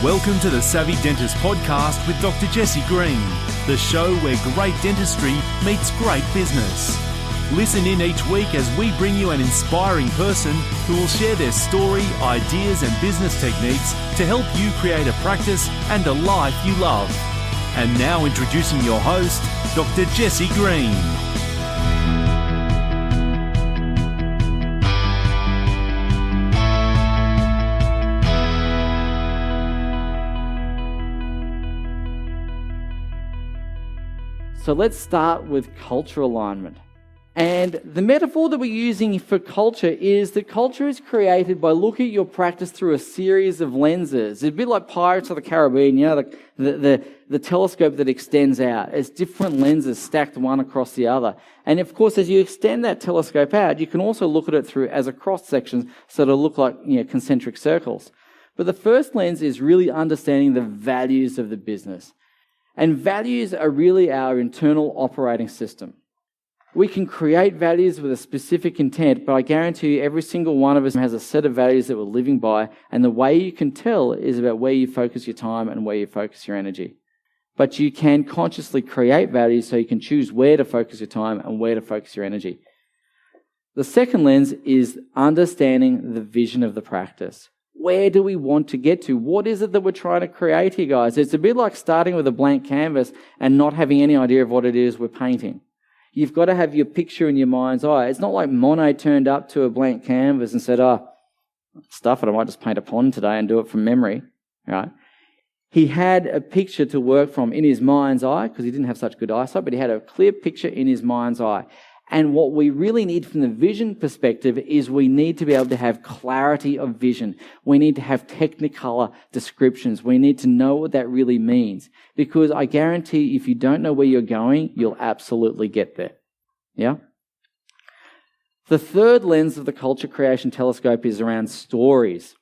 Welcome to the Savvy Dentist podcast with Dr. Jesse Green, the show where great dentistry meets great business. Listen in each week as we bring you an inspiring person who will share their story, ideas and business techniques to help you create a practice and a life you love. And now introducing your host, Dr. Jesse Green. So let's start with cultural alignment. And the metaphor that we're using for culture is that culture is created by looking at your practice through a series of lenses. It's a bit like Pirates of the Caribbean, you know, the telescope that extends out. It's different lenses stacked one across the other. And of course, as you extend that telescope out, you can also look at it through as a cross section, so it'll look like, you know, concentric circles. But the first lens is really understanding the values of the business. And values are really our internal operating system. We can create values with a specific intent, but I guarantee you every single one of us has a set of values that we're living by, and the way you can tell is about where you focus your time and where you focus your energy. But you can consciously create values so you can choose where to focus your time and where to focus your energy. The second lens is understanding the vision of the practice. Where do we want to get to? What is it that we're trying to create here, guys? It's a bit like starting with a blank canvas and not having any idea of what it is we're painting. You've got to have your picture in your mind's eye. It's not like Monet turned up to a blank canvas and said, stuff it, I might just paint a pond today and do it from memory, right? He had a picture to work from in his mind's eye because he didn't have such good eyesight, but he had a clear picture in his mind's eye. And what we really need from the vision perspective is we need to be able to have clarity of vision. We need to have technicolor descriptions. We need to know what that really means. Because I guarantee if you don't know where you're going, you'll absolutely get there. Yeah? The third lens of the culture creation telescope is around stories.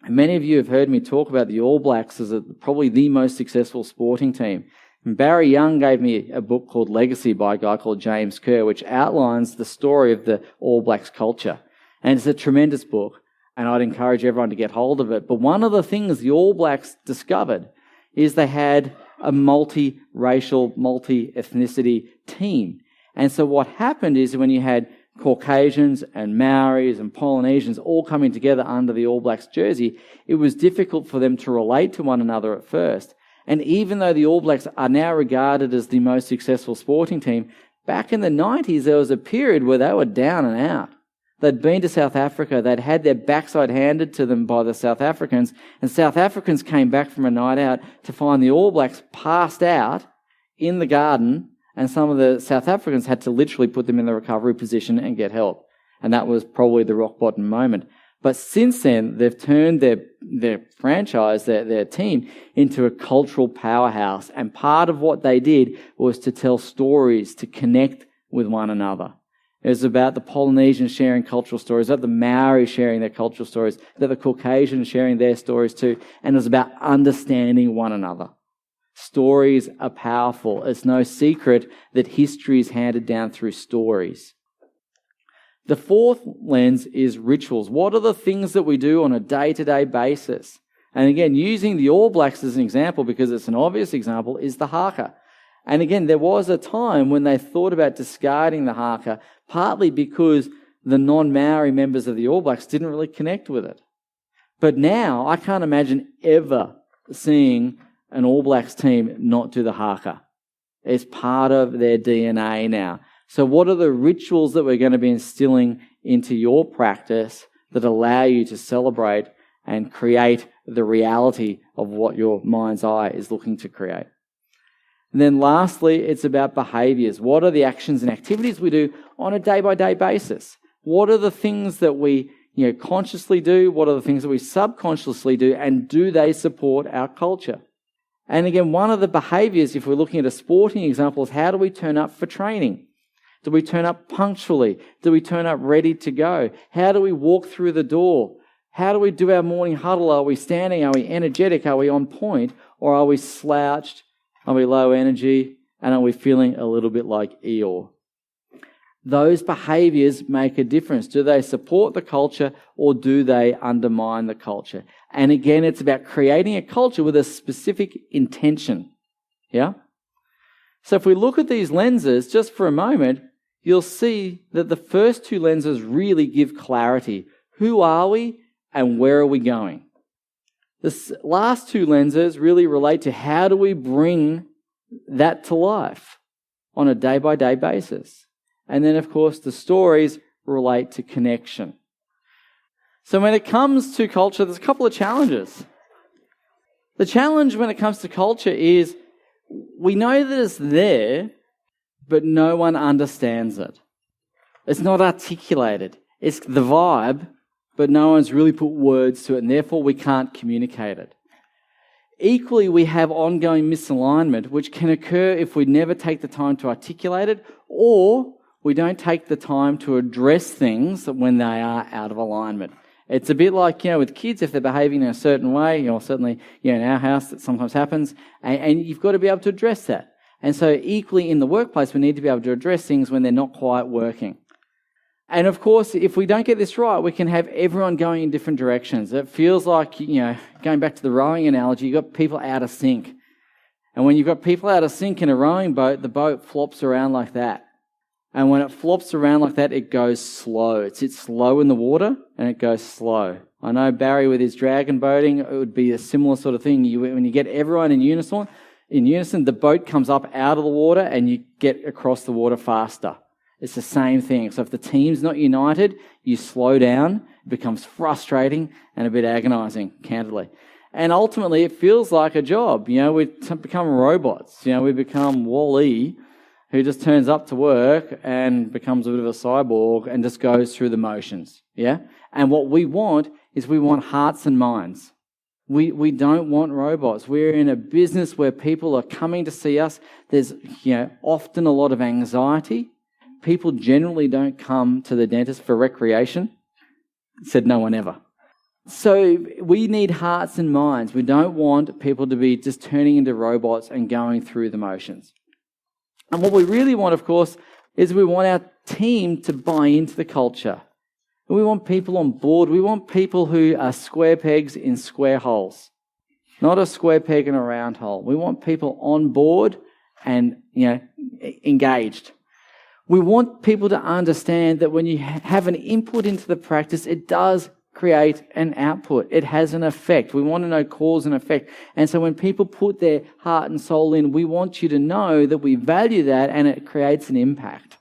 And many of you have heard me talk about the All Blacks as probably the most successful sporting team. And Barry Young gave me a book called Legacy by a guy called James Kerr, which outlines the story of the All Blacks culture. And it's a tremendous book, and I'd encourage everyone to get hold of it. But one of the things the All Blacks discovered is they had a multi-racial, multi-ethnicity team. And so what happened is when you had Caucasians and Maoris and Polynesians all coming together under the All Blacks jersey, it was difficult for them to relate to one another at first. And even though the All Blacks are now regarded as the most successful sporting team, back in the 90s there was a period where they were down and out. They'd been to South Africa, they'd had their backside handed to them by the South Africans, and South Africans came back from a night out to find the All Blacks passed out in the garden, and some of the South Africans had to literally put them in the recovery position and get help. And that was probably the rock bottom moment. But since then, they've turned their franchise, their team, into a cultural powerhouse. And part of what they did was to tell stories, to connect with one another. It was about the Polynesians sharing cultural stories, about the Maori sharing their cultural stories, about the Caucasians sharing their stories too. And it was about understanding one another. Stories are powerful. It's no secret that history is handed down through stories. The fourth lens is rituals. What are the things that we do on a day-to-day basis? And again, using the All Blacks as an example, because it's an obvious example, is the haka. And again, there was a time when they thought about discarding the haka, partly because the non-Maori members of the All Blacks didn't really connect with it. But now, I can't imagine ever seeing an All Blacks team not do the haka. It's part of their DNA now. So what are the rituals that we're going to be instilling into your practice that allow you to celebrate and create the reality of what your mind's eye is looking to create? And then lastly, it's about behaviours. What are the actions and activities we do on a day-by-day basis? What are the things that we consciously do? What are the things that we subconsciously do? And do they support our culture? And again, one of the behaviours, if we're looking at a sporting example, is how do we turn up for training? Do we turn up punctually? Do we turn up ready to go? How do we walk through the door? How do we do our morning huddle? Are we standing? Are we energetic? Are we on point? Or are we slouched? Are we low energy? And are we feeling a little bit like Eeyore? those behaviors make a difference. Do they support the culture or do they undermine the culture? And again, it's about creating a culture with a specific intention. Yeah? So if we look at these lenses just for a moment, you'll see that the first two lenses really give clarity. Who are we and where are we going? The last two lenses really relate to how do we bring that to life on a day-by-day basis. And then, of course, the stories relate to connection. So when it comes to culture, there's a couple of challenges. The challenge when it comes to culture is we know that it's there, but no one understands it. It's not articulated. It's the vibe, but no one's really put words to it, and therefore we can't communicate it. Equally, we have ongoing misalignment, which can occur if we never take the time to articulate it, or we don't take the time to address things when they are out of alignment. It's a bit like, with kids, if they're behaving in a certain way, certainly, in our house that sometimes happens, and you've got to be able to address that. And so equally in the workplace, we need to be able to address things when they're not quite working. And of course, if we don't get this right, we can have everyone going in different directions. It feels like, going back to the rowing analogy, you've got people out of sync. And when you've got people out of sync in a rowing boat, the boat flops around like that. And when it flops around like that, it goes slow. It sits slow in the water and it goes slow. I know Barry with his dragon boating, it would be a similar sort of thing. When you get everyone in unison, the boat comes up out of the water and you get across the water faster. It's the same thing. So if the team's not united, you slow down, it becomes frustrating and a bit agonizing, candidly. And ultimately, it feels like a job. We become robots. We become Wall-E, who just turns up to work and becomes a bit of a cyborg and just goes through the motions. Yeah? And what we want is we want hearts and minds. We don't want robots. We're in a business where people are coming to see us. There's often a lot of anxiety. People generally don't come to the dentist for recreation. Said no one ever. So we need hearts and minds. We don't want people to be just turning into robots and going through the motions. And what we really want, of course, is we want our team to buy into the culture. We want people on board. We want people who are square pegs in square holes, not a square peg in a round hole. We want people on board and, engaged. We want people to understand that when you have an input into the practice, it does create an output. It has an effect. We want to know cause and effect. And so when people put their heart and soul in, we want you to know that we value that and it creates an impact.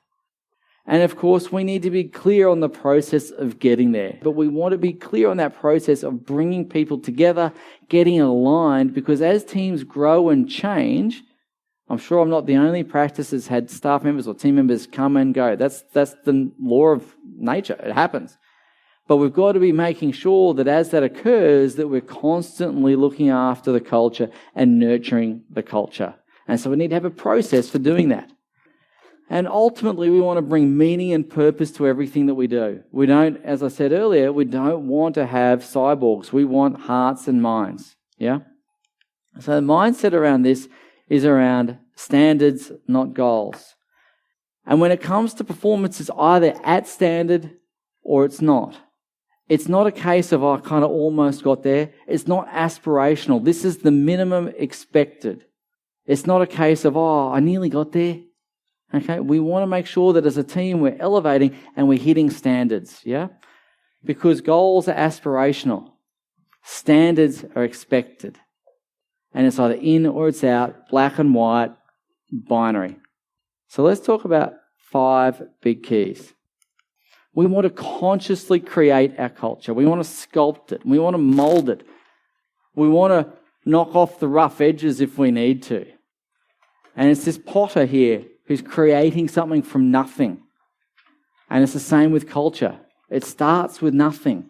And of course, we need to be clear on the process of getting there. But we want to be clear on that process of bringing people together, getting aligned, because as teams grow and change, I'm sure I'm not the only practice that's had staff members or team members come and go. That's the law of nature. It happens. But we've got to be making sure that as that occurs, that we're constantly looking after the culture and nurturing the culture. And so we need to have a process for doing that. And ultimately, we want to bring meaning and purpose to everything that we do. We don't, as I said earlier, we don't want to have cyborgs. We want hearts and minds. Yeah? So the mindset around this is around standards, not goals. And when it comes to performance, it's either at standard or it's not. It's not a case of, I kind of almost got there. It's not aspirational. This is the minimum expected. It's not a case of, I nearly got there. Okay, we want to make sure that as a team we're elevating and we're hitting standards, yeah? Because goals are aspirational. Standards are expected. And it's either in or it's out, black and white, binary. So let's talk about 5 big keys. We want to consciously create our culture. We want to sculpt it. We want to mold it. We want to knock off the rough edges if we need to. And it's this potter here who's creating something from nothing. And it's the same with culture. It starts with nothing,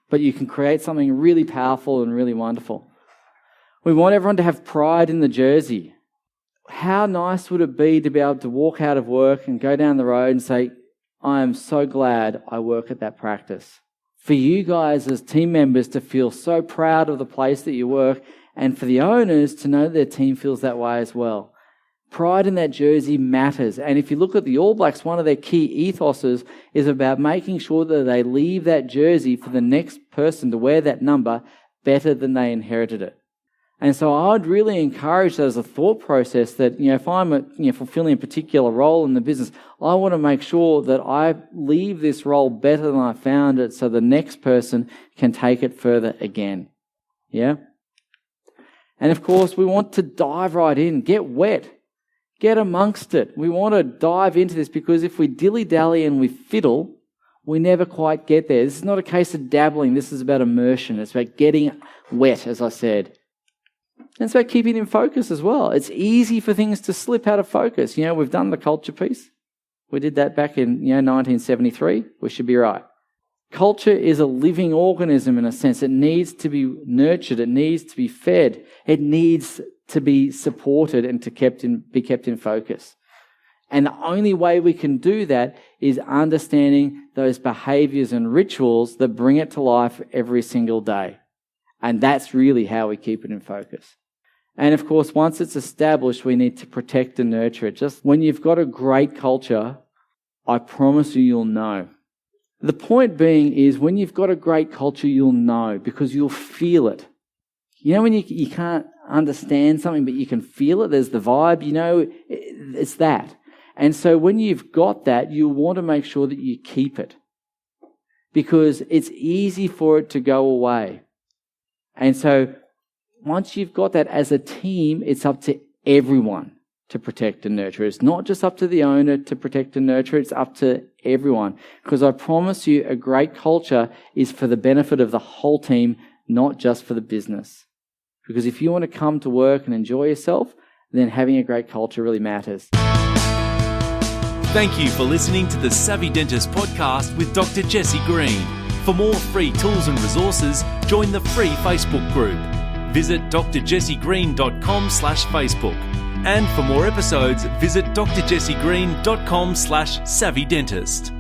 but you can create something really powerful and really wonderful. We want everyone to have pride in the jersey. How nice would it be to be able to walk out of work and go down the road and say, I am so glad I work at that practice. For you guys as team members to feel so proud of the place that you work, and for the owners to know their team feels that way as well. Pride in that jersey matters. And if you look at the All Blacks, one of their key ethoses is about making sure that they leave that jersey for the next person to wear that number better than they inherited it. And so I'd really encourage that as a thought process that, if I'm fulfilling a particular role in the business, I want to make sure that I leave this role better than I found it so the next person can take it further again. Yeah? And of course, we want to dive right in, get wet, get amongst it. We want to dive into this because if we dilly-dally and we fiddle, we never quite get there. This is not a case of dabbling. This is about immersion. It's about getting wet, as I said. And it's about keeping in focus as well. It's easy for things to slip out of focus. We've done the culture piece. We did that back in 1973. We should be right. Culture is a living organism in a sense. It needs to be nurtured. It needs to be fed. It needs to be supported and be kept in focus. And the only way we can do that is understanding those behaviours and rituals that bring it to life every single day. And that's really how we keep it in focus. And of course, once it's established, we need to protect and nurture it. Just when you've got a great culture, I promise you'll know. The point being is when you've got a great culture, you'll know because you'll feel it. When you can't understand something, but you can feel it, there's the vibe, it's that. And so when you've got that, you want to make sure that you keep it because it's easy for it to go away. And so once you've got that as a team, it's up to everyone to protect and nurture. It's not just up to the owner to protect and nurture, it's up to everyone. Because I promise you, a great culture is for the benefit of the whole team, not just for the business. Because if you want to come to work and enjoy yourself, then having a great culture really matters. Thank you for listening to the Savvy Dentist podcast with Dr. Jesse Green. For more free tools and resources, join the free Facebook group. Visit drjessegreen.com/Facebook. And for more episodes, visit drjessegreen.com/savvydentist.